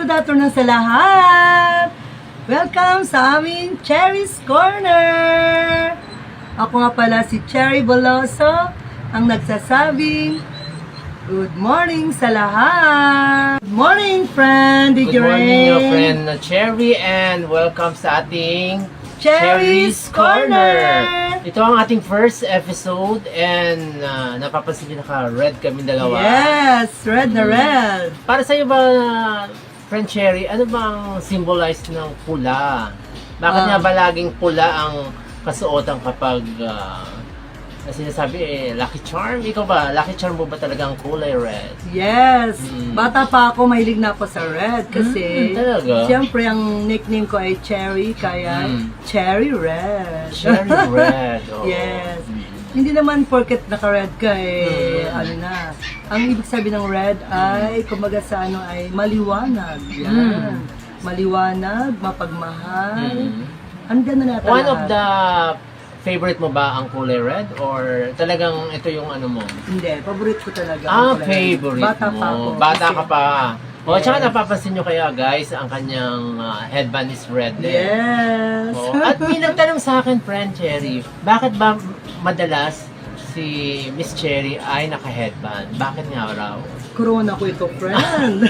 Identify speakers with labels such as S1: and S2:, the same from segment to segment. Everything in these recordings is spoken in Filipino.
S1: good afternoon sa lahat! Welcome sa aming Cherry's Corner! Ako nga pala si Cherry Boloso, ang nagsasabing good morning sa lahat! Good morning, friend!
S2: Good morning, your friend Cherry, and welcome sa ating
S1: Cherry's Corner!
S2: Ito ang ating first episode, and napapansin nyo naka-red kami dalawa.
S1: Yes! Red na red!
S2: Para sa iyo ba, friend Cherry, ano bang symbolize ng pula? Bakit nga ba laging pula ang kasuotan kapag sinasabi lucky charm? Ikaw ba, lucky charm mo ba talagang kulay red?
S1: Yes! Bata pa ako, mahilig na ako sa red kasi
S2: talaga?
S1: siyempre ang nickname ko ay Cherry, kaya Cherry Red.
S2: Cherry red. Oh.
S1: Yes. Hindi naman porket naka-red ka ano na. Ang ibig sabihin ng red ay, kumbaga sa ano ay maliwanag. Yan. Maliwanag, mapagmahal. Andyan na natin
S2: One
S1: lahat.
S2: of the favorite mo ba ang kulay red? Or talagang ito yung ano mo?
S1: Hindi, favorite ko talaga. ang kulay red.
S2: Favorite
S1: Bata
S2: mo.
S1: pa ako.
S2: Bata
S1: kasi-
S2: ka pa. O,
S1: Yes.
S2: tsaka napapansin nyo kaya guys, ang kanyang headband is red din.
S1: Yes.
S2: O, at may nagtanong sa akin, friend Cherry, bakit ba madalas si Miss Cherry ay naka-headband? Bakit nga raw?
S1: Corona ko ito, friend.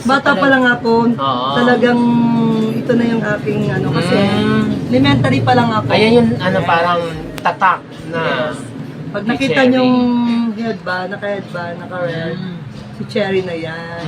S1: Bata pa lang ako.
S2: Oo.
S1: Talagang ito na yung aking ano kasi elementary pa lang ako.
S2: Ayan yung ano,
S1: Yes.
S2: parang tatak na
S1: Yes. Pag
S2: ni
S1: nakita
S2: Cherry.
S1: niyong headband, naka-red, si Cherry na yan.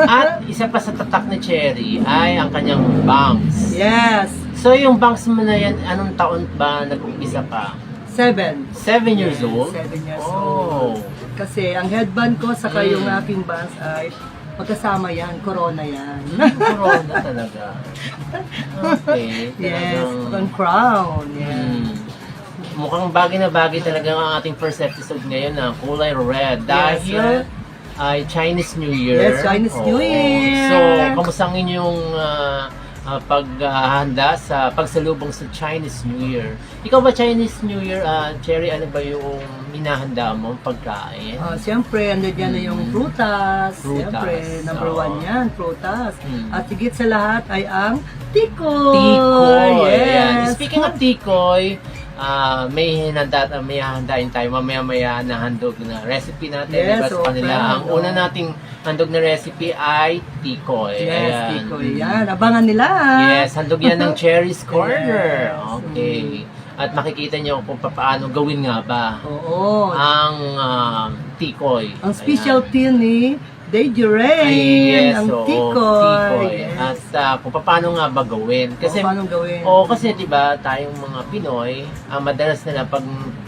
S2: At isa pa sa tatak ni Cherry ay ang kanyang bangs.
S1: Yes.
S2: So yung bangs mo na yan, anong taon ba nag-umpisa pa?
S1: 7.
S2: 7 years old?
S1: 7 years
S2: Oh.
S1: old. Kasi ang headband ko saka yung aking bangs ay magkasama yan, Corona yan.
S2: Corona talaga. Okay.
S1: Yes,
S2: talagang-
S1: ang crown. Yes.
S2: Mukhang bagay na bagay talaga ang ating first episode ngayon na kulay red. Dahil
S1: red.
S2: ay Chinese New Year.
S1: Yes, Chinese New Year.
S2: So, kamusta ang inyong paghahanda sa pagsalubong sa Chinese New Year? Ikaw ba Chinese New Year, Cherry, ano ba yung minahanda mo pagkain?
S1: Siyempre, andyan dyan na yung prutas.
S2: Prutas,
S1: Siyempre, number
S2: oo.
S1: 1 yan, prutas. At higit sa lahat ay ang tikoy.
S2: Tikoy. Ayan.
S1: Yes.
S2: Speaking of tikoy, may hahandain tayo mamaya-maya na handog na recipe natin.
S1: Yes,
S2: Diba sa kanila?
S1: friend,
S2: Ang una nating handog na recipe ay tikoy.
S1: Yes,
S2: Ayan.
S1: tikoy yan. Abangan nila.
S2: Yes, handog yan ng Cherry's Corner.
S1: Yes.
S2: Okay. At makikita nyo kung paano gawin nga ba
S1: Oo.
S2: ang tikoy.
S1: Ang specialty ni Dejuren, ang
S2: oo,
S1: tikoy. Yes.
S2: At kung paano nga ba gawin. Kasi,
S1: paano gawin?
S2: kasi diba, tayong mga Pinoy, madalas na lang pag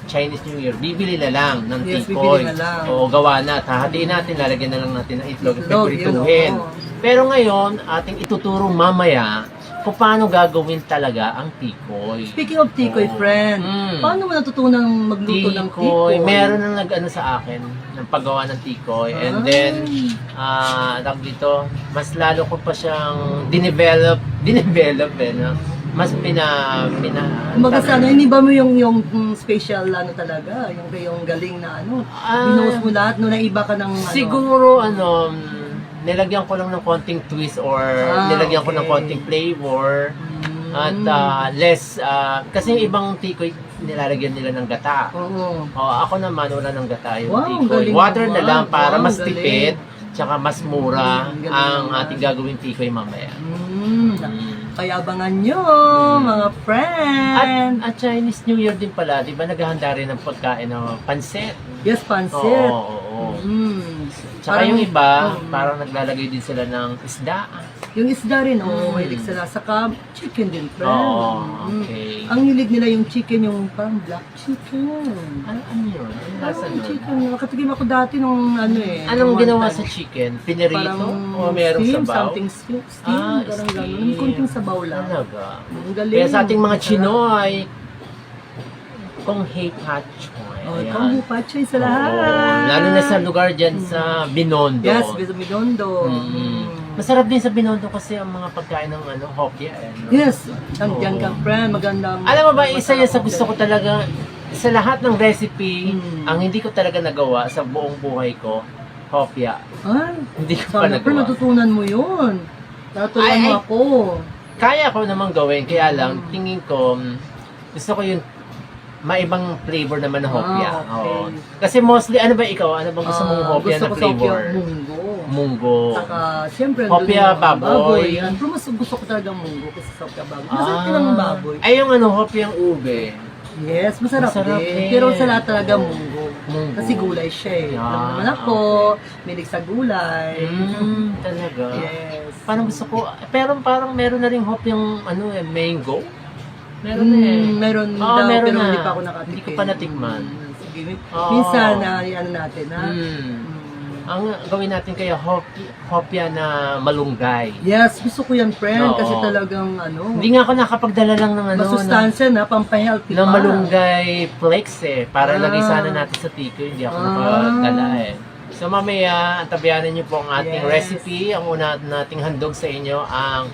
S2: Chinese New Year, bibili na lang ng
S1: Yes,
S2: tikoy.
S1: bibili na lang.
S2: O gawa na, hahatiin natin, lalagyan na lang natin ng itlog,
S1: Itlog,
S2: pipirituhin.
S1: yun, oo.
S2: Pero ngayon, ating ituturo mamaya kung paano gagawin talaga ang tikoy.
S1: Speaking of tikoy, friend, paano mo natutunan magluto ng tikoy?
S2: Meron na nag-ano sa akin ng paggawa ng tikoy. And then, tawag dito, mas lalo ko pa siyang dinevelop no? Mas
S1: Kumbaga sa ano, hindi ba mo yung special ano talaga, yung galing na ano, binuhos mo lahat, no naiba ka ng ano?
S2: Siguro, nilagyan ko lang ng konting twist or nilagyan ko ng
S1: okay.
S2: konting flavor. At less, kasi yung ibang tikoy, nilalagyan nila ng gata.
S1: Oo.
S2: Ako naman, wala ng gata yung
S1: Wow,
S2: tikoy.
S1: galing
S2: Water na
S1: naman.
S2: lang para
S1: Wow,
S2: mas
S1: galing.
S2: tipid, tsaka mas mura
S1: Galing
S2: ang
S1: naman.
S2: ating gagawin tikoy mamaya.
S1: Kaya abangan nyo, mga friend.
S2: At Chinese New Year din pala, di ba naghahanda rin ng pagkain ng pansit?
S1: Yes, pansit.
S2: Oo. Tsaka
S1: Parang-
S2: yung iba, parang naglalagay din sila ng isda.
S1: Yung isda rin, mahilig sila. Saka chicken din, friend.
S2: Oo, okay.
S1: Ang hilig nila yung chicken, yung parang black chicken.
S2: Ano yun? Ano lasa
S1: Parang
S2: nun?
S1: chicken. Nakatikim ako dati nung ano
S2: Anong
S1: one
S2: ginawa
S1: time.
S2: sa chicken? Pinirito?
S1: Parang
S2: O merong
S1: steam,
S2: sabaw?
S1: something steam, parang
S2: steam.
S1: gano'n. Yung kunting sabaw lang.
S2: Talaga.
S1: Ang galing.
S2: Kaya sa ating mga
S1: Masarap.
S2: Chinoy, kung hei pachoy.
S1: Oh,
S2: Ayan.
S1: kung hupachay sa
S2: Oo.
S1: lahat.
S2: Lalo na sa lugar dyan sa Binondo.
S1: Yes, Binondo.
S2: Masarap din sa Binondo kasi ang mga pagkain ng hopya.
S1: Yes, nandiyan ka, friend. Magandang.
S2: Alam mo ba, isa yan sa gusto ko talaga, sa lahat ng recipe, ang hindi ko talaga nagawa sa buong buhay ko, hopya.
S1: Ay,
S2: Hindi ko pa
S1: sana pero
S2: nagawa.
S1: natutunan mo yun. Natutunan mo
S2: Ay.
S1: ako.
S2: Kaya ko naman gawin, kaya lang, tingin ko, gusto ko yung maibang flavor naman na hopya.
S1: Okay.
S2: Oo. Kasi mostly, ano ba ikaw? Ano bang gusto mong hopya
S1: gusto
S2: na
S1: ko sa
S2: flavor?
S1: hopya munggo.
S2: Munggo.
S1: Saka, siyempre,
S2: Hopya,
S1: andun yung
S2: baboy.
S1: Yan. Pero mas gusto ko talaga munggo kasi sa hopya baboy. Masarap din ang baboy.
S2: Ay, yung ano, hopya yung ube.
S1: Yes, masarap
S2: Masarap
S1: din.
S2: din.
S1: Pero sa lahat talaga munggo.
S2: Munggo.
S1: Kasi gulay siya eh.
S2: Ah,
S1: Alam naman ako, milig sa gulay.
S2: Talaga.
S1: Yes.
S2: Parang gusto ko, pero parang meron na rin hopyang, ano eh, mango. Meron na eh.
S1: Meron
S2: Oo,
S1: daw,
S2: meron
S1: pero
S2: na.
S1: hindi pa ako nakatikim.
S2: Hindi ko pa natikman.
S1: Sige,
S2: Oo.
S1: minsan na ano natin ha.
S2: Ang gawin natin kaya hopya na malunggay.
S1: Yes, gusto ko yan, friend,
S2: Oo.
S1: kasi talagang ano,
S2: Hindi nga ako nakapagdala lang ng ano,
S1: masustansya na, pampahealthy
S2: ng
S1: pa.
S2: malunggay flakes eh. Para
S1: Ah.
S2: lagay sana natin sa tiko, hindi ako
S1: Ah.
S2: nakadala eh. So mamaya, tabayanan niyo po ang ating
S1: Yes.
S2: recipe. Ang una nating handog sa inyo ang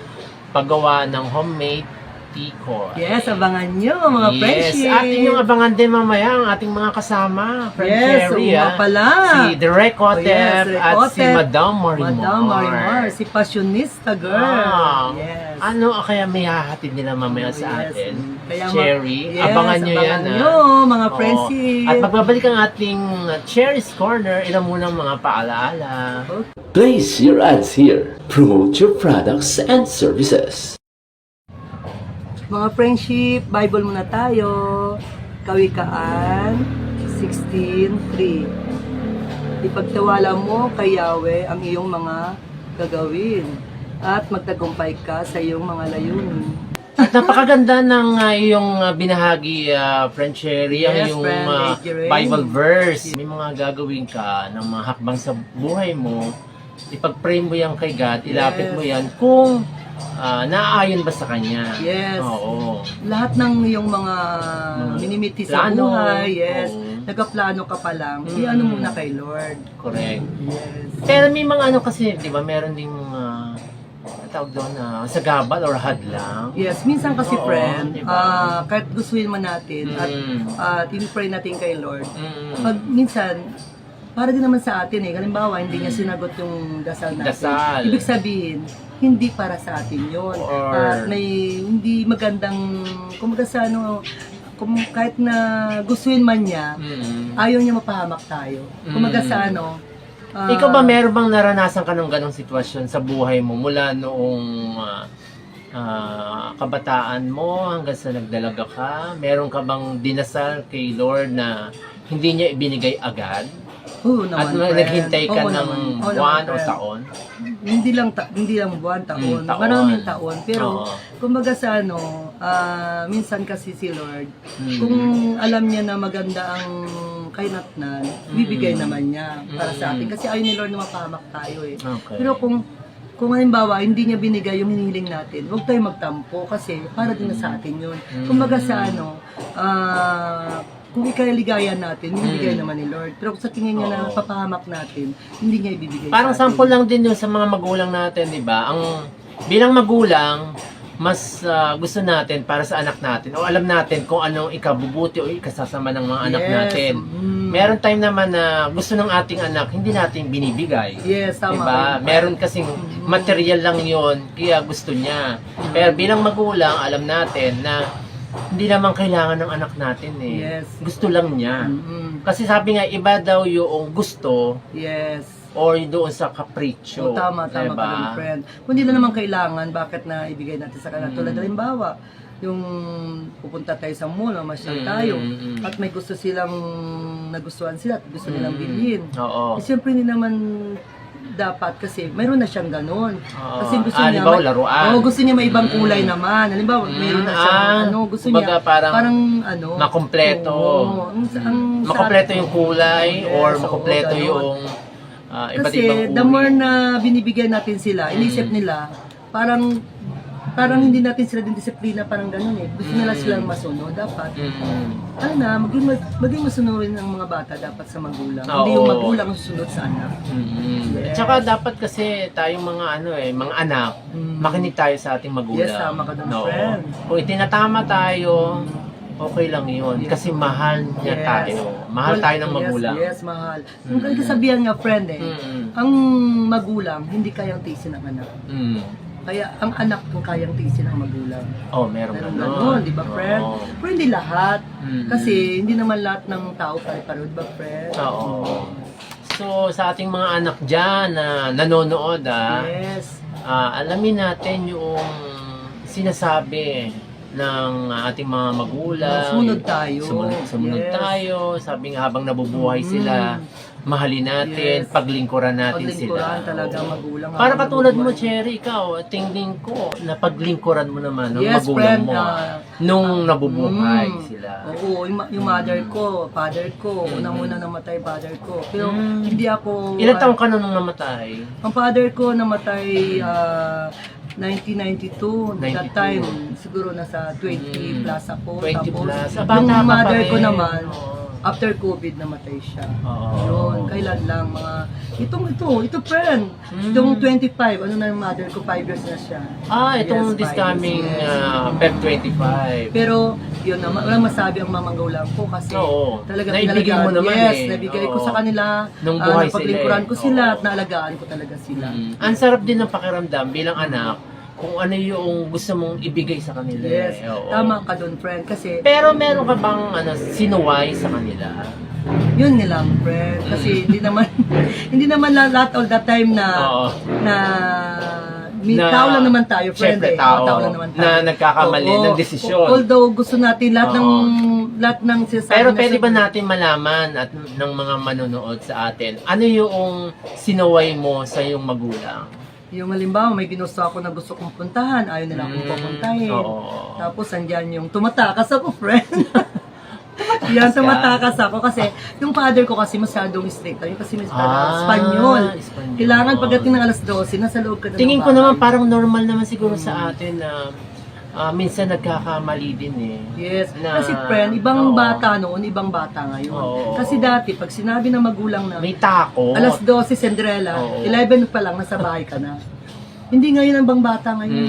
S2: paggawa ng homemade tiko.
S1: Yes, abangan nyo, mga
S2: Yes,
S1: friendship.
S2: at inyong abangan din mamaya ang ating mga kasama. Friend
S1: Yes,
S2: Cherry,
S1: oo nga pala.
S2: Si Direk Hotep
S1: Yes, Direk
S2: at si
S1: Hotep.
S2: Madam Marimar.
S1: Madam Marimar, si fashionista girl.
S2: Ah,
S1: Yes.
S2: Ano kaya may hahatid nila mamaya sa
S1: Yes.
S2: atin?
S1: Kaya
S2: Cherry,
S1: yes,
S2: abangan nyo yan.
S1: nyo, mga
S2: Oo.
S1: friendship.
S2: At magbabalik ang ating Cherry's Corner. Ilan muna ang mga paalaala.
S3: Place your ads here. Promote your products and services.
S1: Mga friendship, Bible muna tayo. Kawikaan 16:3. Ipagtawala mo kay Yahweh ang iyong mga gagawin at magtagumpay ka sa iyong mga layunin.
S2: At napakaganda ng iyong binahagi, Friend Cherry, ang
S1: Yes,
S2: iyong
S1: friend, thank you, Ray.
S2: Bible verse. May mga gagawin ka ng mga hakbang sa buhay mo. Ipag-pray mo yan kay God, ilapit
S1: Yes.
S2: mo yan kung naaayon ba sa Kanya.
S1: Yes.
S2: Oo.
S1: Lahat ng iyong mga minimiti sa
S2: Plano.
S1: buhay, yes.
S2: Oo.
S1: Nagkaplano ka pa lang,
S2: Mm.
S1: iano muna kay Lord.
S2: Correct.
S1: Yes.
S2: Pero may mga ano kasi, di ba, meron ding mga tawag doon na sagabal or hadlang.
S1: Yes, minsan kasi
S2: Oo,
S1: friend,
S2: diba?
S1: kahit gustuin man natin at in-pray natin kay Lord, pag minsan, para din naman sa atin eh, halimbawa, hindi niya sinagot yung dasal natin.
S2: Dasal.
S1: Ibig sabihin, hindi para sa atin yun.
S2: Or-
S1: At may hindi magandang, kumbaga sa ano, kahit na gustuin man niya, ayaw niya mapahamak tayo. Kumbaga sa ano,
S2: Ikaw ba meron bang naranasan ka ng ganong sitwasyon sa buhay mo mula noong kabataan mo hanggang sa nagdalaga ka? Meron ka bang dinasal kay Lord na hindi niya ibinigay agad?
S1: Oo
S2: At
S1: naman, friend.
S2: naghintay ka
S1: Oo
S2: ng
S1: naman. Oo
S2: buwan
S1: naman,
S2: o
S1: friend.
S2: taon?
S1: Hindi lang buwan, taon.
S2: Taon.
S1: Maraming taon. Pero,
S2: Oo.
S1: kumbaga sa ano, minsan kasi si Lord,
S2: Mm.
S1: kung alam niya na maganda ang kainatnan, bibigay naman niya para sa atin. Kasi ayaw ni Lord na mapahamak tayo eh.
S2: Okay.
S1: Pero kung halimbawa, hindi niya binigay yung hinihiling natin, huwag tayo magtampo kasi para din na sa atin yun. Kumbaga sa ano, kung ikaligayan natin, bibigay naman ni Lord. Pero kung sa tingin niya na
S2: Oo.
S1: papahamak natin, hindi niya ibibigay
S2: Parang
S1: sa atin.
S2: sample lang din yun sa mga magulang natin, di ba? Ang bilang magulang, mas gusto natin para sa anak natin o alam natin kung anong ikabubuti o ikasasama ng mga anak
S1: Yes.
S2: natin. Meron time naman na gusto ng ating anak, hindi natin binibigay.
S1: Yes, tama.
S2: Diba? Meron kasing material lang yon kaya gusto niya. Pero bilang magulang, alam natin na hindi naman kailangan ng anak natin eh.
S1: Yes.
S2: Gusto lang niya.
S1: Mm-mm.
S2: Kasi sabi nga, iba daw yung gusto
S1: Yes.
S2: or doon sa kapritsyo.
S1: So, tama ka
S2: diba?
S1: rin, friend. Kung hindi na naman kailangan, bakit na ibigay natin sa kanila? Tulad na halimbawa, yung pupunta tayo sa mall, mamasyal tayo, at may gusto silang nagustuhan sila at gusto nilang bilhin.
S2: Oo.
S1: Eh, siyempre hindi naman dapat kasi mayroon na siyang ganun.
S2: Oo.
S1: Kasi gusto niya
S2: halimbawa, laruan.
S1: gusto niya may ibang kulay naman. Halimbawa, mayroon na siyang gusto
S2: kumbaga
S1: niya
S2: parang
S1: ano,
S2: makompleto.
S1: oo.
S2: Makompleto yung kulay
S1: Yes,
S2: or
S1: oo,
S2: makompleto
S1: ganun.
S2: yung iba't
S1: Kasi
S2: ibang uri.
S1: the more na binibigyan natin sila, inisip nila, parang hindi natin sila din disiplina, parang ganun eh. Gusto nila silang masunod. Dapat, ano na, maging masunurin ang mga bata dapat sa magulang. Hindi yung
S2: Oo.
S1: magulang ang susunod sa anak.
S2: At saka dapat kasi tayong mga mga anak, makinig tayo sa ating magulang.
S1: Yes, tama ka dun, friend.
S2: Kung itinatama tayo, o okay lang yun.
S1: Yes.
S2: Kasi mahal niya
S1: Yes.
S2: tayo. Mahal tayo ng magulang.
S1: Yes, mahal. Yung kasabihan nga, friend ang magulang, hindi kayang tiisin ng anak.
S2: Mm.
S1: Kaya ang anak po kayang tiisin ng magulang.
S2: Oh, meron
S1: Meron
S2: ganon.
S1: ganon, di ba, friend?
S2: Oo.
S1: Pero hindi lahat.
S2: Mm.
S1: Kasi hindi naman lahat ng tao pare-pareho, di ba, friend?
S2: Oo. So, sa ating mga anak dyan na nanonood,
S1: Yes.
S2: alamin natin yung sinasabi ng ating mga magulang.
S1: Sumunod tayo.
S2: Sumunod
S1: Yes.
S2: tayo. Sabi nga habang nabubuhay sila, mahalin natin,
S1: Yes.
S2: paglingkuran natin
S1: Paglingkuran
S2: sila.
S1: talaga
S2: Oo.
S1: magulang.
S2: Para
S1: habang
S2: katulad mo,
S1: nabubuhay.
S2: Cherry, ikaw, tingin ko na paglingkuran mo naman ng
S1: Yes,
S2: magulang
S1: friend,
S2: mo nung nabubuhay
S1: Mm.
S2: sila.
S1: Oo, yung mother ko, father ko, unang-una namatay father ko. Pero
S2: Mm.
S1: hindi ako...
S2: Ilan taong ka na nung namatay?
S1: Ang father ko namatay 1992. That
S2: 92.
S1: time, siguro nasa 20
S2: Mm.
S1: plus ako.
S2: 20
S1: Tapos,
S2: plus.
S1: yung
S2: Bata ka pa
S1: mother ko
S2: rin.
S1: naman,
S2: Oo.
S1: after COVID namatay siya.
S2: Oo.
S1: Yun, kailan lang mga... Ito friend.
S2: Mm.
S1: Itong 25, ano na yung mother ko, 5 years na siya.
S2: Itong
S1: Yes,
S2: this
S1: 5 years,
S2: coming
S1: yes.
S2: Feb 25.
S1: Pero, yun naman, walang masabi ang mamanggulang ko kasi
S2: Oo.
S1: talagang
S2: Naibigay mo naman
S1: yes,
S2: eh.
S1: naibigay ko
S2: Oo.
S1: sa kanila,
S2: Nung buhay
S1: napaglingkuran
S2: sila
S1: ko
S2: eh.
S1: sila
S2: Oo.
S1: at naalagaan ko talaga sila.
S2: Ang sarap din ng pakiramdam bilang anak kung ano yung gusto mong ibigay sa kanila.
S1: Yes,
S2: Oo.
S1: tama ka doon, friend, kasi
S2: Pero meron ka bang sinuway sa kanila?
S1: yun nilang, friend, kasi hindi naman hindi naman lahat all the time na
S2: Oo.
S1: na tao lang naman tayo, friend.
S2: Siyempre,
S1: Oo, tao lang naman tayo.
S2: na nagkakamali
S1: Oo.
S2: ng desisyon.
S1: Although gusto natin lahat
S2: Oo.
S1: ng sinasabi
S2: Pero
S1: na
S2: pwede
S1: sa-
S2: ba natin malaman at ng mga manonood sa atin, ano yung sinuway mo sa iyong magulang?
S1: Yung halimbawa, may ginusto ako na gusto kong puntahan, ayaw nila akong pupuntahin.
S2: Oo.
S1: Tapos, andyan yung tumatakas ako, friend. Yan, tumatakas ako kasi yung father ko kasi masyadong strict. Yung kasi may Espanyol.
S2: Espanyol.
S1: Kailangan pagdating ng alas 12, nasa loob ka na ng
S2: Tingin ko
S1: bahay.
S2: naman parang normal naman siguro sa atin na minsan nagkakamali din eh.
S1: Yes.
S2: Na-
S1: Kasi friend, ibang
S2: Oo.
S1: bata noon, ibang bata ngayon.
S2: Oo.
S1: Kasi dati, pag sinabi ng magulang na
S2: May takot.
S1: alas 12, Cinderella,
S2: Oo.
S1: 11 pa lang, nasa bahay ka na. Hindi ngayon ang bang bata ngayon.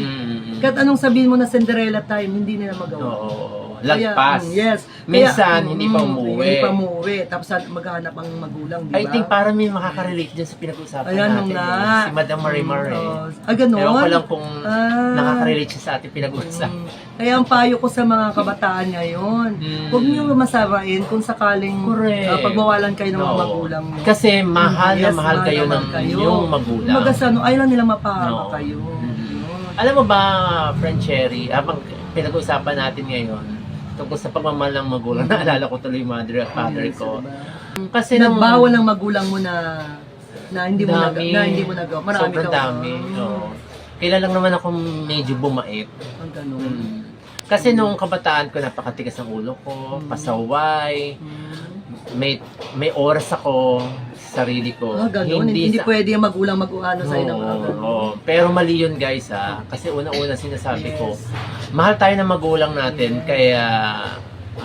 S1: Kahit anong sabihin mo na Cinderella time, hindi nila magawa.
S2: Oo.
S1: Kaya,
S2: Lagpas.
S1: yes.
S2: Minsan, hindi pa umuwi.
S1: Hindi pa umuwi. Tapos maghahanap ang magulang, di ba?
S2: I think parang may makaka-relate dyan sa pinag-usapan
S1: Ayan,
S2: natin.
S1: nung
S2: eh.
S1: nga.
S2: Si Madam Marimar eh.
S1: Ganun?
S2: Ewan ko lang kung
S1: Ah.
S2: nakaka-relate siya sa ating pinag-usapan.
S1: Kaya ang payo ko sa mga kabataan ngayon, huwag niyo masamain kung sakaling
S2: Correct.
S1: pagbawalan kayo ng mga
S2: Oo.
S1: magulang niyo.
S2: Kasi mahal na
S1: Yes,
S2: mahal kayo
S1: naman
S2: ng
S1: kayo.
S2: yung magulang.
S1: Kumbaga sa ano, ayaw lang nila mapahama
S2: Oo.
S1: kayo. Yun.
S2: Alam mo ba, friend Cherry, habang pinag-uusapan natin ngayon, tungkol sa pagmamahal ng magulang, naalala ko tuloy yung mother at father
S1: Yes,
S2: ko.
S1: diba?
S2: Kasi nung
S1: Nagbawal ng magulang mo na hindi mo
S2: dami,
S1: hindi mo nagawa. Marami
S2: sobrang
S1: ka.
S2: dami. Oo. Kailan lang naman ako medyo bumait.
S1: Ang ganun.
S2: Kasi nung kabataan ko, napakatigas ng ulo ko, pasaway, may oras ako sa sarili ko.
S1: Ganun. Hindi pwede yung magulang mag-uano sa'yo ng mga ganun.
S2: Oo. Pero mali yun guys kasi una-una sinasabi ko, mahal tayo ng magulang natin, kaya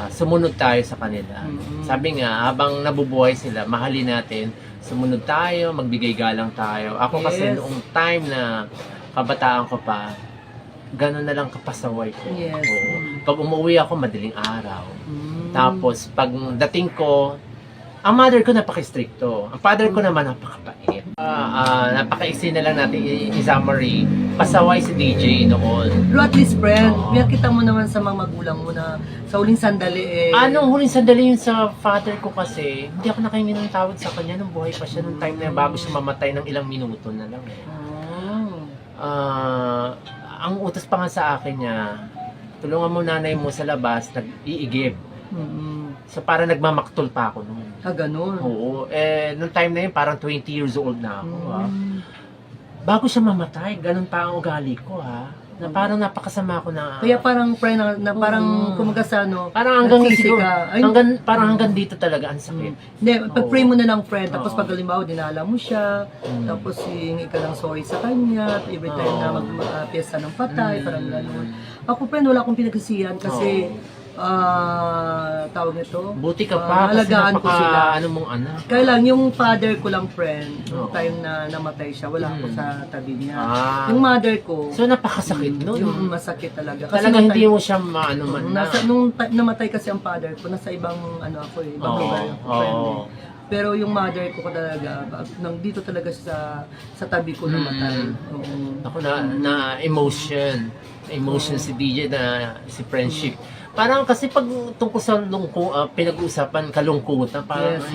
S2: sumunod tayo sa kanila. Sabi nga, habang nabubuhay sila, mahalin natin, sumunod tayo, magbigay galang tayo. Ako kasi
S1: Yes.
S2: noong time na kabataan ko pa, gano'n na lang kapasaway ko.
S1: Yes.
S2: Oo. Pag umuwi ako, madaling araw.
S1: Mm.
S2: Tapos, pag dating ko, ang mother ko napaka-stricto. Ang father ko naman napakapait. Napaka-easy na lang natin i-summary. Pasaway si DJ noon.
S1: Pero at least, friend,
S2: Oo.
S1: kita mo naman sa mga magulang mo na sa huling sandali
S2: Anong huling sandali yun sa father ko kasi, hindi ako nakahingi ng tawad sa kanya nung buhay pa siya nung time na bago siya mamatay ng ilang minuto na lang. Ang utos pa nga sa akin niya, tulungan mo nanay mo sa labas, nag-iigib. So parang nagmamaktol pa ako noon.
S1: Ganun.
S2: Oo. Nung time na yun, parang 20 years old na ako. Bago siya mamatay, ganun pa ang ugali ko na parang napakasama ko na.
S1: Kaya parang, friend, na parang kumaga sa ano,
S2: Parang hanggang
S1: nagsisi
S2: siguro,
S1: ka. Ay,
S2: parang hanggang dito talaga ang sakit.
S1: Hindi, pag-pray mo na lang, friend, tapos
S2: Oo.
S1: pag halimbawa, dinala mo siya, tapos hihingi ka ng sorry sa kanya, every time na mag-piyesta ng patay, parang gano'n. Ako, friend, wala akong pinagsisihan kasi tawag nito.
S2: Buti ka pa kasi
S1: alagaan ko sila.
S2: ano mong anak.
S1: Kaya lang, yung father ko lang, friend,
S2: Oo.
S1: yung time na namatay siya, wala ako sa tabi niya. Yung
S2: Ah.
S1: mother ko,
S2: So napakasakit nun.
S1: yung masakit talaga.
S2: Talaga hindi mo siya maano man na.
S1: nung namatay kasi ang father ko, nasa ibang ano ako eh, ibang
S2: Oo,
S1: lugar ako, friend.
S2: oo.
S1: Eh. Pero yung mother ko talaga, dito talaga siya sa tabi ko namatay. Oo.
S2: Ako na emotion. Emotion si DJ na si friendship. Parang kasi pag tungkol sa pinag-uusapan kalungkutan, parang
S1: Yes.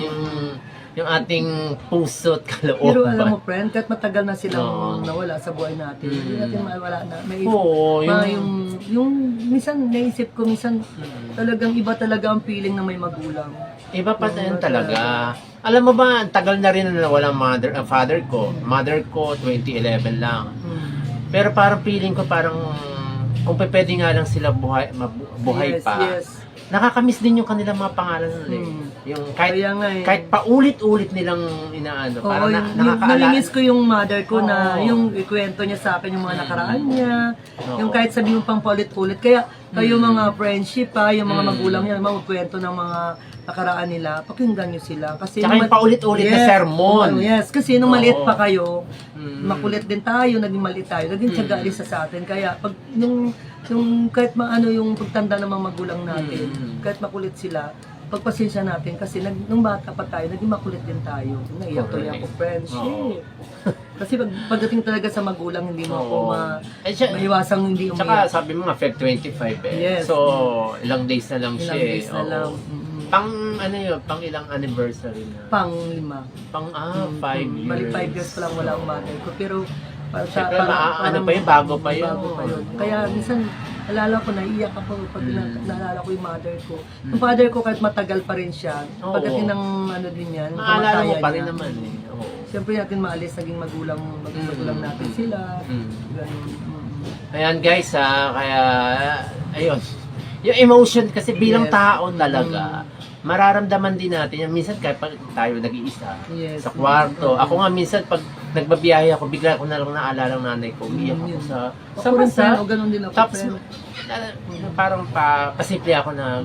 S2: yung ating puso at kalooban.
S1: Pero alam mo, friend, kahit matagal na
S2: Oo.
S1: silang nawala sa buhay natin, hindi natin mawala na. May,
S2: Oo,
S1: yung minsan naisip ko, minsan talagang iba talaga ang feeling na may magulang.
S2: Iba pa din
S1: Iba
S2: talaga. Alam mo ba, ang tagal na rin na nawala ang father ko. Mother ko, 2011 lang. Pero parang feeling ko parang kung pwede nga lang sila buhay
S1: Yes,
S2: pa.
S1: yes.
S2: Nakakamiss din yung kanilang mga pangalan nun eh. Yung
S1: Kaya nga eh.
S2: kahit paulit-ulit nilang inaano,
S1: Oo,
S2: parang
S1: yung namimiss ko yung mother ko
S2: Oo.
S1: na yung ikwento niya sa akin yung mga nakaraan niya.
S2: Oo.
S1: Yung kahit sabi mo pang paulit-ulit. Kaya kayo mga friendship ha, yung mga magulang niya, mga kwento ng mga nakaraan nila, pakinggan nyo sila. Kasi
S2: Tsaka yung paulit-ulit na sermon.
S1: Yes, kasi nung maliit
S2: Oo.
S1: pa kayo,
S2: Mm.
S1: makulit din tayo, naging maliit tayo, naging tiyaga rin sa atin. Kaya pag yung kahit maano yung pagtanda ng mga magulang natin, kahit makulit sila, pagpasensya natin kasi nung bata pa tayo, naging makulit din tayo. Naiyak tuloy ako, friendship. Kasi pagdating talaga sa magulang, hindi mo ako maiwasang hindi
S2: Tsaka
S1: umiyak.
S2: sabi mo nga, Feb 25 eh.
S1: Yes.
S2: So, ilang days na lang siya
S1: Ilang
S2: eh.
S1: days na
S2: Oo.
S1: lang.
S2: Pang ano yun, pang ilang anniversary na?
S1: Pang 5.
S2: Pang 5 years.
S1: Bali 5 years pa lang wala ang mother ko. Pero
S2: Siyempre, ano pa yun, bago pa yun.
S1: Bago pa yun. Kaya minsan, naalala ko, naiiyak ako pag naalala ko yung mother ko. Yung father ko, kahit matagal pa rin siya,
S2: Oo.
S1: pagdating ng ano din yan,
S2: Maalala mo
S1: kamatayan
S2: pa rin
S1: niya.
S2: naman eh. Oo.
S1: Siyempre natin maalis, naging magulang natin sila. Ganun.
S2: Ayan guys kaya, ayun. Yung emotion kasi bilang
S1: Yes.
S2: tao talaga, mararamdaman din natin yan. Minsan kahit pag tayo nag-iisa
S1: Yes.
S2: sa kwarto. Ako nga minsan pag nagbabiyahe ako, bigla ko na lang naalala ng nanay ko. Umiyak ako sa
S1: Ako rin,
S2: basa.
S1: friend, o ganun din ako,
S2: Tapos,
S1: friend.
S2: parang pasimple ako na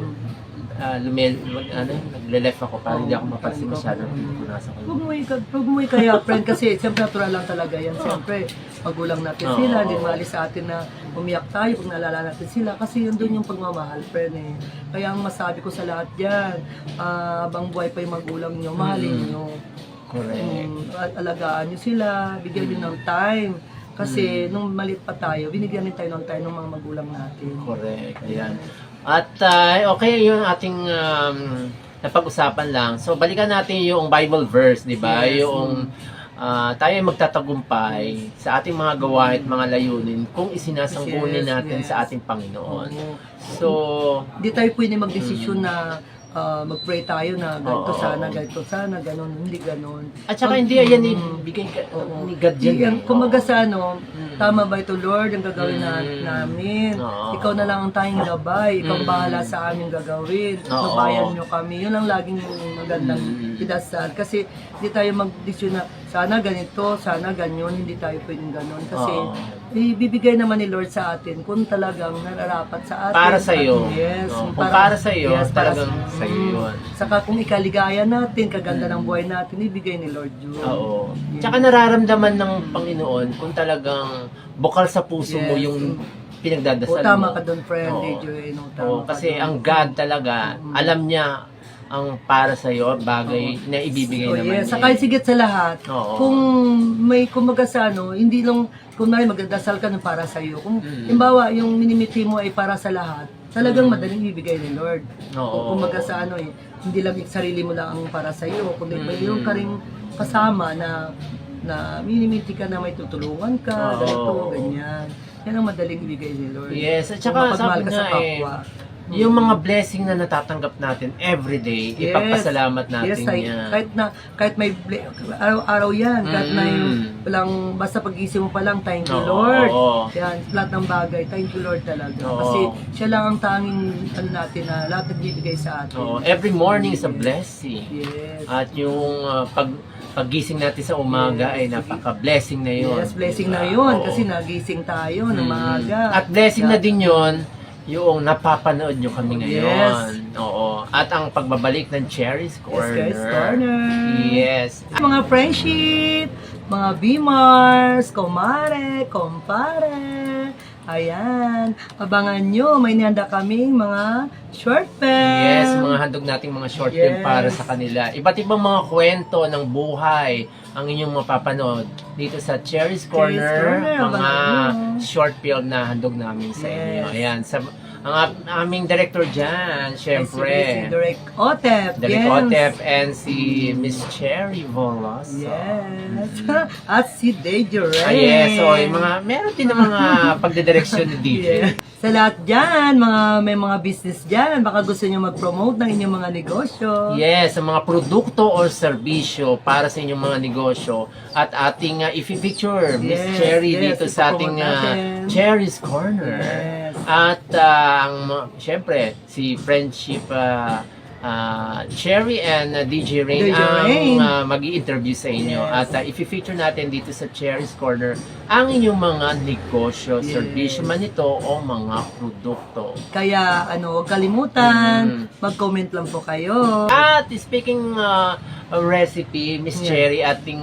S2: nagle-left ako para hindi ako mapansin masyado ng pinupunasan ko.
S1: Huwag mo kaya, friend, kasi siyempre natural lang talaga yan. Siyempre, magulang natin
S2: Oo.
S1: sila, hindi maalis sa atin na umiyak tayo pag naalala natin sila. Kasi yun doon yung pagmamahal, friend eh. Kaya ang masabi ko sa lahat yan, habang buhay pa yung magulang nyo, mahalin nyo.
S2: Correct.
S1: Alagaan nyo sila, bigyan nyo ng time. Kasi nung maliit pa tayo, binigyan din tayo ng time ng mga magulang natin.
S2: Correct. Ayan. At okay, yung ating napag-usapan lang. So, balikan natin yung Bible verse, di ba?
S1: Yes.
S2: Yung tayo ay magtatagumpay sa ating mga gawain at mga layunin kung isinasangkunin
S1: Yes,
S2: natin
S1: yes.
S2: sa ating Panginoon.
S1: Oo.
S2: So,
S1: Hindi tayo pwede mag-desisyon na mag-pray tayo na ganito
S2: Oo.
S1: sana, ganun, hindi ganun.
S2: at saka hindi yan ibigay ni God yan.
S1: Yan, kumaga
S2: Oo.
S1: sa ano, tama ba ito Lord, ang gagawin namin?
S2: Oo.
S1: Ikaw na lang ang tayong gabay, ikaw bahala sa aming gagawin.
S2: Oo.
S1: Nabayan nyo kami. Yun ang laging magandang idasal. Kasi hindi tayo mag-desisyon na sana ganito, sana ganyan, hindi tayo pwedeng ganun. Kasi
S2: Oo.
S1: ibibigay naman ni Lord sa atin kung talagang nararapat sa atin.
S2: Para sa iyo.
S1: Yes.
S2: No, kung para sa iyo,
S1: para
S2: talagang sa iyo yun.
S1: Saka kung ikaligaya natin, kaganda ng buhay natin, ibigay ni Lord yun.
S2: Oo. Tsaka nararamdaman ng Panginoon kung talagang bukal sa puso mo
S1: Yes.
S2: yung
S1: O,
S2: pinagdadasal
S1: tama
S2: mo.
S1: ka doon, friend.
S2: Oo.
S1: DJ, no, tama
S2: Oo,
S1: ka
S2: kasi
S1: dun.
S2: ang God talaga, alam niya ang para sa iyo bagay na ibibigay
S1: Oh,
S2: naman
S1: yes.
S2: niya.
S1: Saka sigit sa lahat,
S2: Oo.
S1: kung may kumaga sa ano, hindi lang, kung magdadasal ka ng para sa iyo. Kung, imbawa, yung minimiti mo ay para sa lahat, talagang madaling ibigay ni Lord.
S2: Oo.
S1: Kung kumaga sa ano, hindi lang yung sarili mo lang ang para sa iyo, kundi mayroon ka rin kasama na minimiti ka na may tutulungan ka,
S2: Oo.
S1: ganito, ganyan. Yan ang madaling ibigay ni Lord.
S2: Yes, at
S1: Kung
S2: saka
S1: mapagmahal
S2: sabi
S1: ka sa
S2: nga
S1: kapwa.
S2: yung mga blessing na natatanggap natin everyday,
S1: Yes.
S2: ipagpasalamat natin
S1: Yes,
S2: yan.
S1: kahit may araw-araw yan, kahit may walang, basta pag-isip mo pa lang, thank you
S2: Oo,
S1: Lord.
S2: oo.
S1: Yan, lahat ng bagay, thank you Lord talaga.
S2: Oo.
S1: Kasi siya lang ang tanging natin na lahat nagbibigay sa atin.
S2: Oo, every morning is a blessing.
S1: Yes.
S2: At yung paggising natin sa umaga ay napaka-blessing na yun.
S1: Yes, blessing
S2: Diba?
S1: na yun
S2: Oo.
S1: kasi nagising tayo ng maaga.
S2: At blessing na din yun, yung napapanood nyo kami ngayon.
S1: Yes.
S2: Oo. At ang pagbabalik ng Cherry's Corner.
S1: Cherry's Corner.
S2: Yes.
S1: Mga friendship, mga Bimars, komare, kompare. Ayan, abangan nyo, may nihanda kaming mga short film.
S2: Yes, mga handog nating mga short film
S1: Yes.
S2: para sa kanila. Iba't ibang mga kwento ng buhay ang inyong mapapanood dito sa Cherry's Corner.
S1: Corner,
S2: Mga
S1: abangan nyo.
S2: short film na handog namin sa inyo.
S1: Yes.
S2: Ayan, ang aming director dyan,
S1: Si
S2: syempre.
S1: Direk Otep.
S2: Derek
S1: yes.
S2: Otep and si Miss Cherry Veloso.
S1: Yes. At si Dejo Ray.
S2: Ah, yes, so yung meron din ng mga pagdidireksyon ni DJ.
S1: Yes. Sa lahat dyan, may mga business dyan, baka gusto nyo mag-promote ng inyong mga negosyo.
S2: Yes, sa mga produkto or serbisyo para sa inyong mga negosyo at ating i-picture Miss
S1: Yes,
S2: Cherry
S1: yes,
S2: dito sa ating
S1: ipopromote natin.
S2: Cherry's Corner.
S1: Yes.
S2: At syempre si Friendship Cherry and DJ Rain
S1: DJ
S2: ang
S1: Rain.
S2: mag-i-interview sa inyo.
S1: Yes.
S2: At i-feature natin dito sa Cherry's Corner ang inyong mga negosyo,
S1: Yes.
S2: serbisyo man ito o mga produkto.
S1: Kaya, huwag kalimutan, mag-comment lang po kayo.
S2: At speaking recipe, Miss
S1: Yeah.
S2: Cherry, ating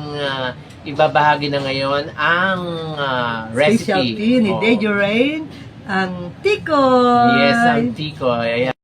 S2: ibabahagi na ngayon ang recipe.
S1: Specialty ni
S2: Oh.
S1: Dejo Rain, ang tikoy.
S2: Yes, ang tikoy. Ayan.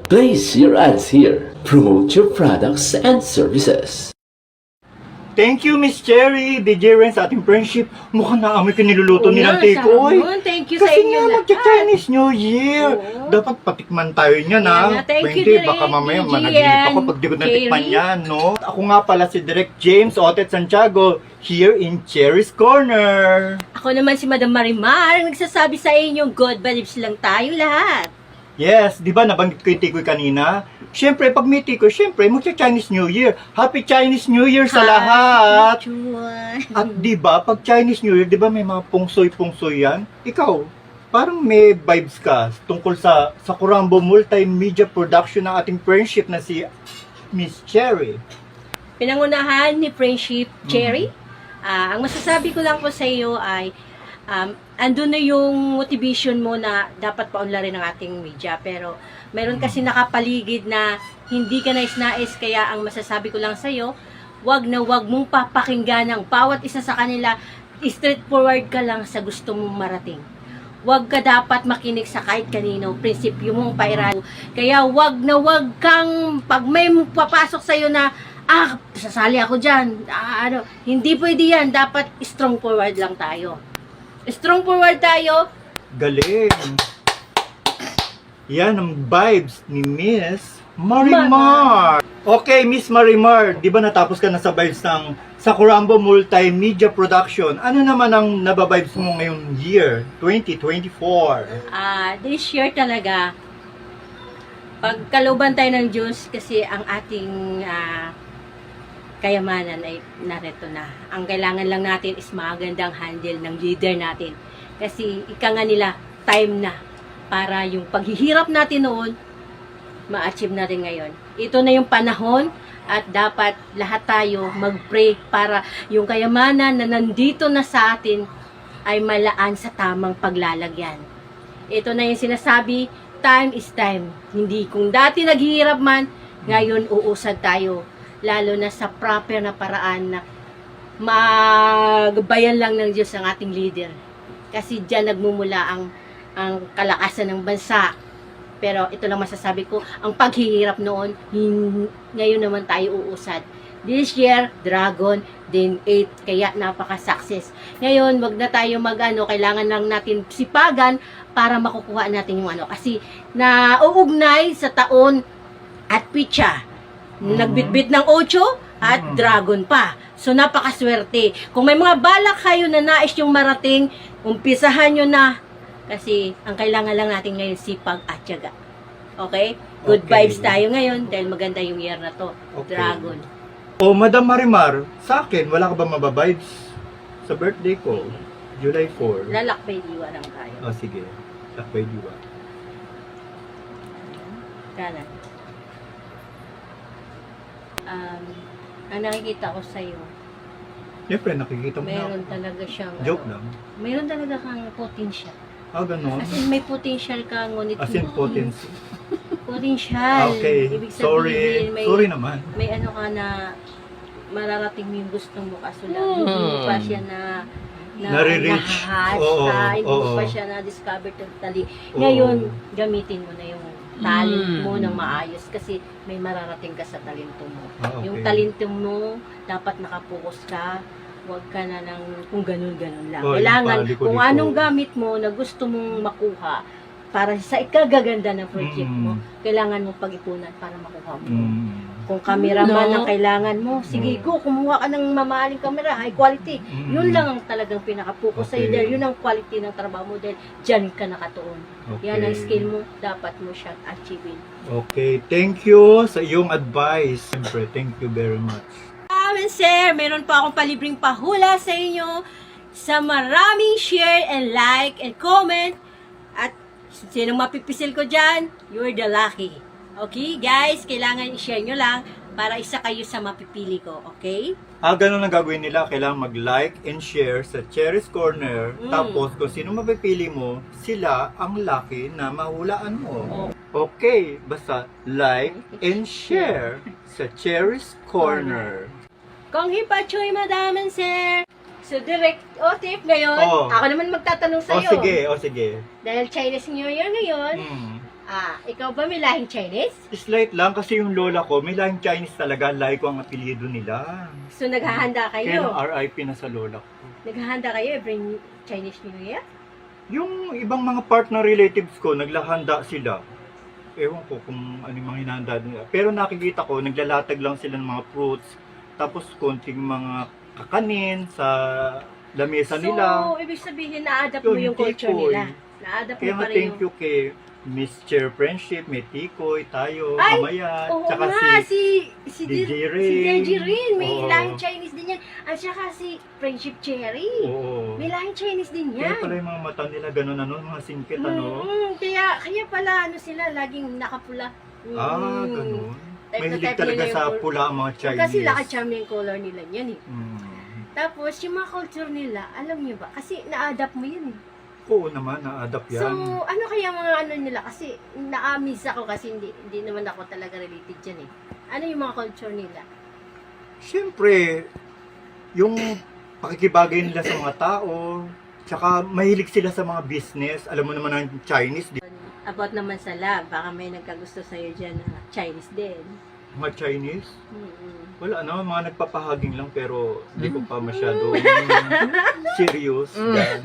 S3: Place your ads here. Promote your products and services.
S4: Thank you, Miss Cherry, DJ Ren, sa ating friendship. Mukhang naamoy ko niluluto nilang tikoy.
S5: Thank you sa
S4: Kasi
S5: inyo
S4: nga,
S5: lahat.
S4: magcha-Chinese New Year.
S5: Oo.
S4: Dapat patikman tayo niyan, ha?
S5: Yeah, thank you,
S4: Pwede,
S5: Direk,
S4: baka mamaya
S5: DJ
S4: managinip ako
S5: and
S4: pag di ko natikman
S5: Cherry.
S4: yan, no? Ako nga pala si Direk James Otet Santiago, here in Cherry's Corner.
S5: Ako naman si Madam Marimar, nagsasabi sa inyo, good vibes lang tayo lahat.
S4: Yes, di ba nabanggit ko yung tikoy kanina? Siyempre, pag may tikoy, siyempre, magcha-Chinese New Year. Happy Chinese New Year sa lahat! At di ba, pag Chinese New Year, di ba may mga pungsoy-pungsoy yan? Ikaw, parang may vibes ka tungkol sa Kurambo Multimedia Production ng ating friendship na si Miss Cherry.
S5: Pinangunahan ni Friendship Cherry. Ang masasabi ko lang po sa iyo ay andun na yung motivation mo na dapat paunlarin ng ating media. Pero meron kasi nakapaligid na hindi ka nais-nais. Kaya ang masasabi ko lang sa iyo, wag na wag mong papakinggan ang bawat isa sa kanila. Straightforward ka lang sa gusto mong marating. Wag ka dapat makinig sa kahit kanino, prinsipyo mong pairalo. Kaya wag na wag kang, pag may papasok sa'yo na, sasali ako dyan, hindi pwede yan. Dapat strong forward lang tayo. Strong forward tayo.
S4: Galing! Yan ang vibes ni Miss Marimar. Okay, Miss Marimar, di ba natapos ka na sa vibes ng sa Kurambo Multimedia Production? Ano naman ang nababibes mo ngayong year, 2024?
S5: This year talaga, pagkaluban tayo ng Diyos, kasi ang ating kayamanan ay narito na. Ang kailangan lang natin is magandang handle ng leader natin. Kasi ika nga nila, time na para yung paghihirap natin noon, ma-achieve natin ngayon. Ito na yung panahon at dapat lahat tayo mag-pray para yung kayamanan na nandito na sa atin ay malaan sa tamang paglalagyan. Ito na yung sinasabi, time is time. Hindi kung dati naghihirap man, ngayon uusad tayo. Lalo na sa proper na paraan na magbayan lang ng Diyos ang ating leader. Kasi diyan nagmumula ang kalakasan ng bansa. Pero ito lang masasabi ko, ang paghihirap noon, ngayon naman tayo uusad. This year, dragon, then 8, kaya napaka-success. Ngayon, wag na tayo kailangan lang natin sipagan para makukuha natin yung kasi nauugnay sa taon at pitsa. Nagbitbit ng 8 at dragon pa. So, napakaswerte. Kung may mga balak kayo na nais yung marating, umpisahan nyo na. Kasi, ang kailangan lang natin ngayon, sipag at tiyaga. Okay? Good
S4: Okay.
S5: vibes tayo ngayon dahil maganda yung year na to.
S4: Okay.
S5: Dragon.
S4: O, Madam Marimar, sa akin, wala ka ba mababibes? Sa birthday ko, July 4.
S5: Lalakbay diwa lang tayo.
S4: Oh, sige. Lakbay diwa.
S5: Kanan. Ang nakikita ko sa'yo,
S4: Siyempre, nakikita mo na.
S5: meron talaga siyang,
S4: Joke lang.
S5: meron talaga kang potential.
S4: Ah, ganon.
S5: As in, may potential ka, ngunit
S4: As in potency.
S5: potential.
S4: Okay.
S5: Ibig
S4: Sorry.
S5: sabihin,
S4: Sorry naman.
S5: may ka na mararating mo yung gusto mo, kaso lang, hindi mo pa siya
S4: Nare-reach.
S5: nahahasa,
S4: Oo,
S5: hindi mo
S4: oo.
S5: pa siya na-discover totally.
S4: Oo.
S5: Ngayon, gamitin mo na yung talent mo ng maayos kasi may mararating ka sa talento mo.
S4: Ah, okay.
S5: Yung talento mo, dapat nakapokus ka. Huwag ka na ng kung ganun-ganun lang.
S4: Oh, yung
S5: Kailangan,
S4: paliko-liko.
S5: kung anong gamit mo na gusto mong makuha para sa ikagaganda ng project mo, kailangan mo pag-ipunan para makuha mo. Kung cameraman ang kailangan mo, sige go, kumuha ka ng mamahaling camera, high quality. Yun lang ang talagang pinaka-focus sa'yo
S4: Okay.
S5: dahil yun ang quality ng trabaho mo dahil dyan ka nakatuon.
S4: Okay.
S5: Yan ang skill mo, dapat mo siyang achieving.
S4: Okay. Thank you sa iyong advice. Siyempre, thank you very much.
S5: Sir, meron pa akong palibreng pahula sa inyo sa maraming share and like and comment at sinong mapipisil ko dyan, you're the lucky. Okay, guys, kailangan i-share nyo lang para isa kayo sa mapipili ko, okay?
S4: Ganun ang gagawin nila. Kailangan mag-like and share sa Cherry's Corner. Tapos, kung sino mapipili mo, sila ang lucky na mahulaan mo. Okay, basta like and share sa Cherry's Corner.
S5: Kung hipachoy, madaman, sir. So, direct tip ngayon.
S4: Oh.
S5: Ako naman magtatanong
S4: O
S5: sa'yo.
S4: sige, o sige.
S5: Dahil Chinese New Year ngayon, ikaw ba may lahing Chinese?
S4: Slight lang kasi yung lola ko, may lahing Chinese talaga. Lahi ko ang apelyido nila.
S5: So, naghahanda
S4: Kaya
S5: kayo?
S4: RIP na sa lola ko.
S5: Naghahanda kayo every Chinese New Year?
S4: Yung ibang mga partner relatives ko, naglahanda sila. Ewan ko kung ano yung mga hinahanda nila. Pero nakikita ko, naglalatag lang sila ng mga fruits. Tapos konting mga kakanin sa lamesa nila.
S5: So, ibig sabihin, na-adapt
S4: Yun,
S5: mo yung culture
S4: tikoy.
S5: nila. Na-adapt
S4: Kaya
S5: mo
S4: nga
S5: pa rin
S4: thank you kay Miss Chair Friendship, may Tikoy, tayo,
S5: Ay!
S4: Mamaya,
S5: Oo
S4: tsaka
S5: nga,
S4: si
S5: DJ
S4: DJ Rin.
S5: Si DJ Rin. May
S4: Oo.
S5: lahing Chinese din yan. At saka si Friendship Cherry.
S4: Oo.
S5: May lahing Chinese din
S4: Kaya
S5: yan.
S4: pala yung mga mata nila ganun mga singkit ano.
S5: Kaya pala sila laging nakapula.
S4: Ganun.
S5: Type na
S4: Mahilig
S5: type
S4: talaga
S5: nila
S4: sa
S5: yung
S4: pula ang mga Chinese.
S5: Kasi laka-charm yung color nila yan eh.
S4: Mm.
S5: Tapos, yung mga culture nila, alam niyo ba? Kasi na-adapt mo yun eh.
S4: Oo naman, na-adapt yan.
S5: So, ano kaya mga ano nila? Kasi, na-amaze ako kasi hindi naman ako talaga related dyan eh. Ano yung mga culture nila?
S4: Siyempre, yung pakikibagay nila sa mga tao, tsaka mahilig sila sa mga business. Alam mo naman ang Chinese,
S5: About naman sa lab, baka may nagkagusto sa'yo dyan na Chinese din.
S4: mga Chinese.
S5: Mm-mm.
S4: Wala naman, mga nagpapahaging lang pero hindi ko pa masyado serious. Yan.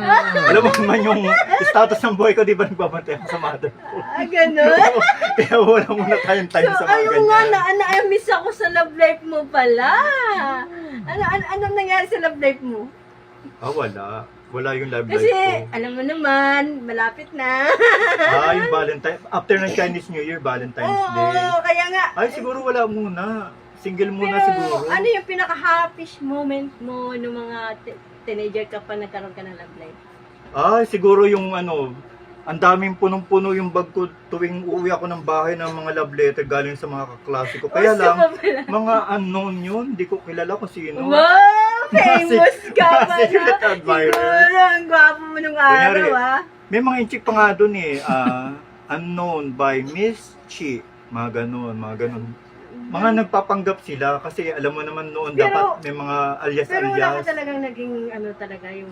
S4: Alam mo naman yung status ng buhay ko, di ba nagbabantay ako sa mother ko?
S5: Ganun?
S4: Kaya wala muna tayong time sa mga
S5: ayun nga,
S4: ganyan.
S5: na-miss ako sa love life mo pala. Ano nangyari sa love life mo?
S4: Wala. Wala yung live life
S5: Kasi,
S4: ko.
S5: alam mo naman, malapit na.
S4: Yung Valentine. After ng Chinese New Year, Valentine's Day.
S5: Oo, kaya nga.
S4: Ay, siguro wala muna. Single muna
S5: Pero,
S4: siguro.
S5: ano yung pinaka-happiest moment mo nung mga teenager ka pa nagkaroon ka ng love life?
S4: Siguro yung Ang daming punong-puno yung bag ko tuwing uwi ako ng bahay ng mga love letter galing sa mga kaklase ko. Kaya lang, mga unknown yun. Hindi ko kilala kung sino.
S5: Wow! Famous ka pa
S4: Secret
S5: na.
S4: admirer.
S5: Siguro, ang gwapo mo nung araw, ah.
S4: May mga inchik pa nga dun eh. Unknown by Miss Chi. Mga ganun, mga ganun. Mga nagpapanggap sila kasi alam mo naman noon
S5: Pero-
S4: dapat may mga
S5: Pero wala ka
S4: alias-alias.
S5: talagang naging, ano talaga, yung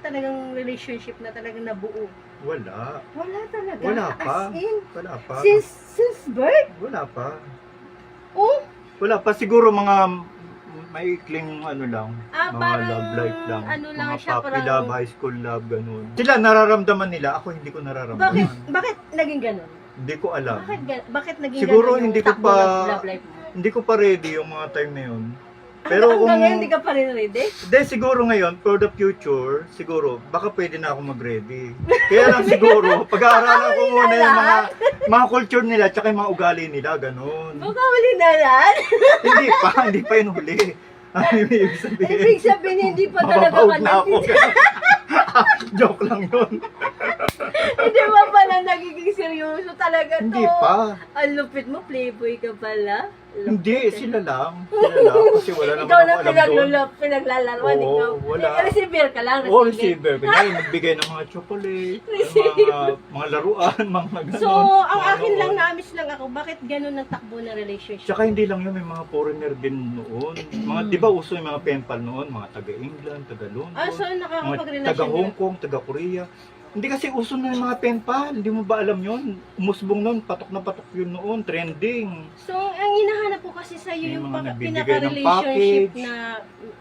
S5: talagang relationship na talagang nabuo.
S4: Wala.
S5: Wala talaga.
S4: Wala pa.
S5: As in,
S4: Wala pa.
S5: since birth?
S4: Wala pa.
S5: Oh,
S4: Wala pa. Siguro mga maikling ano lang. Mga
S5: parang
S4: love life lang.
S5: ano lang
S4: mga
S5: siya,
S4: puppy
S5: parang-
S4: love, high school love, ganun. Sila nararamdaman nila. Ako hindi ko nararamdaman.
S5: bakit naging ganun?
S4: Hindi ko alam.
S5: Bakit naging
S4: Siguro
S5: ganun yung
S4: hindi ko
S5: takbo
S4: pa-
S5: ng love life mo?
S4: Hindi ko pa ready yung mga time na yun. Pero
S5: Hanggang
S4: kung...
S5: ngayon, hindi ka pa rin ready?
S4: Hindi, siguro ngayon, for the future, siguro, baka pwede na ako mag-ready. Kaya lang siguro, pag-aaralan ko muna yung mga culture nila, tsaka yung mga ugali nila, ganun.
S5: Baka huli na yan.
S4: Hindi pa yun huli. Ano yung ibig sabihin?
S5: Ibig sabihin, hindi pa talaga
S4: Mapapawid na ako. Joke lang yun.
S5: Hindi pa pala nagiging seryoso talaga to.
S4: Hindi pa.
S5: Ang lupit mo, playboy ka pala.
S4: Hindi, sila lang. Sila lang. Kasi wala naman
S5: Ikaw
S4: ako
S5: na
S4: alam doon.
S5: pinaglalaroan,
S4: Oo,
S5: ikaw.
S4: wala.
S5: Receiver ka lang,
S4: Oo, receiver. Kanya nagbigay ng mga chocolate, mga laruan, mga ganun.
S5: So, ang
S4: Mga
S5: akin lang,
S4: noon.
S5: na-miss lang ako, bakit ganun ang takbo ng relationship?
S4: Tsaka hindi lang yun, may mga foreigner din noon. Mga, di ba uso yung mga pen pal noon? Mga taga-England, taga-London,
S5: So
S4: mga
S5: nakakapag-relasyon
S4: taga-Hong Kong, taga-Korea. Hindi kasi uso na yung mga pen pal. Hindi mo ba alam yun? Umusbong noon, patok na patok yun noon, trending.
S5: So, ang hinahanap ko kasi sa'yo
S4: May
S5: yung
S4: mga nagbibigay ng
S5: pinaka-relationship
S4: package.
S5: na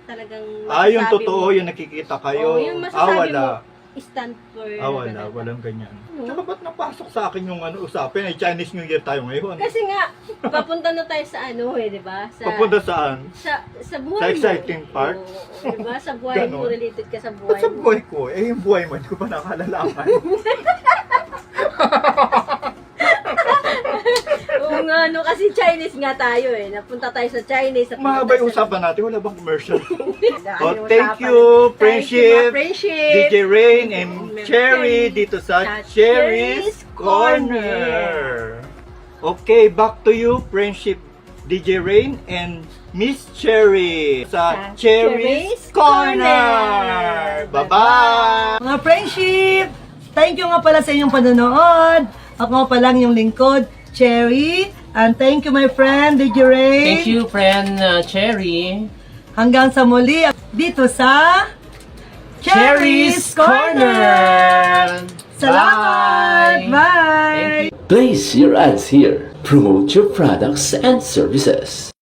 S5: talagang
S4: Yung
S5: masasabi
S4: totoo,
S5: mo,
S4: yung nakikita kayo.
S5: Oo, yung masasabi
S4: wala.
S5: mo, stand for...
S4: Wala, walang ganyan.
S5: No?
S4: Tsaka ba't napasok sa akin yung usapin? Ay, Chinese New Year tayo ngayon.
S5: Kasi nga, papunta na tayo sa ano di ba?
S4: Papunta saan?
S5: Sa buhay
S4: Sa
S5: mo.
S4: exciting part?
S5: Oo, di ba? Sa buhay mo,
S4: Ganon.
S5: related ka sa
S4: Ba't
S5: buhay
S4: sa
S5: mo.
S4: buhay ko? Yung buhay mo, hindi ko pa nakalalaman.
S5: Oo nga, no, kasi Chinese nga tayo Napunta tayo sa Chinese.
S4: Mahaba yung usapan natin, wala bang commercial?
S5: Thank
S4: thank you, friendship,
S5: friendship.
S4: DJ Rain and
S5: Cherry
S4: Cherry dito sa
S5: sa
S4: Cherry's
S5: Cherry's
S4: Corner. Okay, back to you, friendship, DJ Rain and Miss Cherry sa Cherry's
S5: Cherry's
S4: Corner.
S5: Corner.
S4: Bye-bye!
S1: Mga friendship, thank you nga pala sa inyong panonood. Ako nga pala yung lingkod, Cherry. And thank you my friend, DJ Ray.
S2: Thank you, friend Cherry.
S1: Hanggang sa muli dito sa
S2: Cherry's Corner!
S1: Salamat! Bye!
S2: Thank you.
S3: Place your ads here. Promote your products and services.